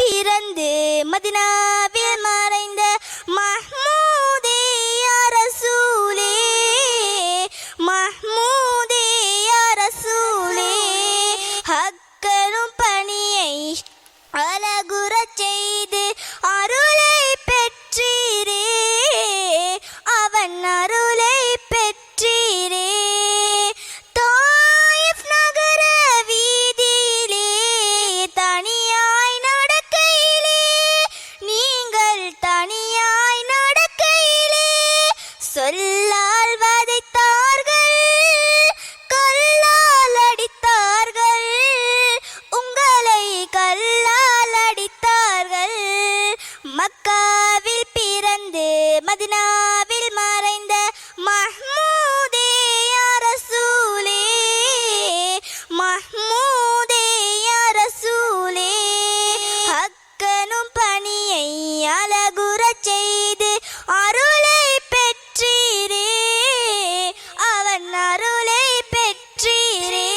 பிறந்து மதினாவில் மறைந்த மஹ்மூதே யா ரசூலே, மஹ்மூதே யா ரசூலே. ஹக்கனும் பணியை அழகுறச் செய்து அருளை பெற்றீரே, அவன் அருளை பெற்றீரே. தாயிஃப் நகர வீதியிலே தனியாய் நடக்கையிலே, நீங்கள் தனியாய் நடக்கையிலே சொல்லால் வதைத்தார்கள், கல்லால் அடித்தார்கள், உங்களை கல்லால் அடித்தார்கள். மக்காவில் பிறந்து மதினாவில் மறைந்த மஹ்மூதே யா ரசூலே, மஹ்மூதே யா ரசூலே. ஹக்கனும் பணியை அழகுறச் செய்து அருளை பெற்றீரே, அவன் அருளை பெற்றீரே.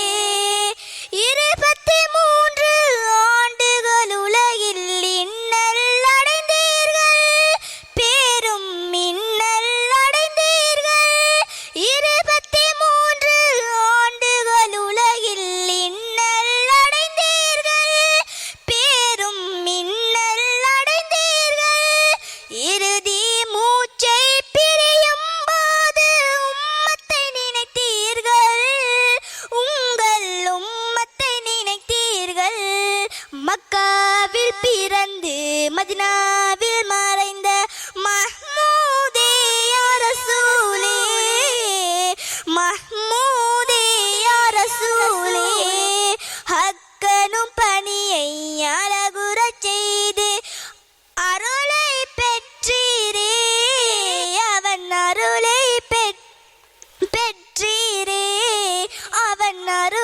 23 ஆண்டுகள் உலகில் இன்னல் அடைந்தீர்கள், பேரும் இன்னல் அடைந்தீர்கள். 23 ஆண்டுகள் உலகில் இன்னல் அடைந்தீர்கள், பேரும் இன்னல் அடைந்தீர்கள். இறுதி மூச்சை பிரியும் போது உம்மத்தை நினைத்தீர்கள், உங்கள் உம்மத்தை நினைத்தீர்கள். மக்காவில் பிறந்து மதினாவில் மறைந்த மஹ்மூதே யா ரசூலே, மஹ்மூதே யா ரசூலே. ஹக்கனும் பணியை அழகுறச் செய்து அருளை பெற்றீரே, அவன் அருளை பெற்றீரே, அவன் அருள்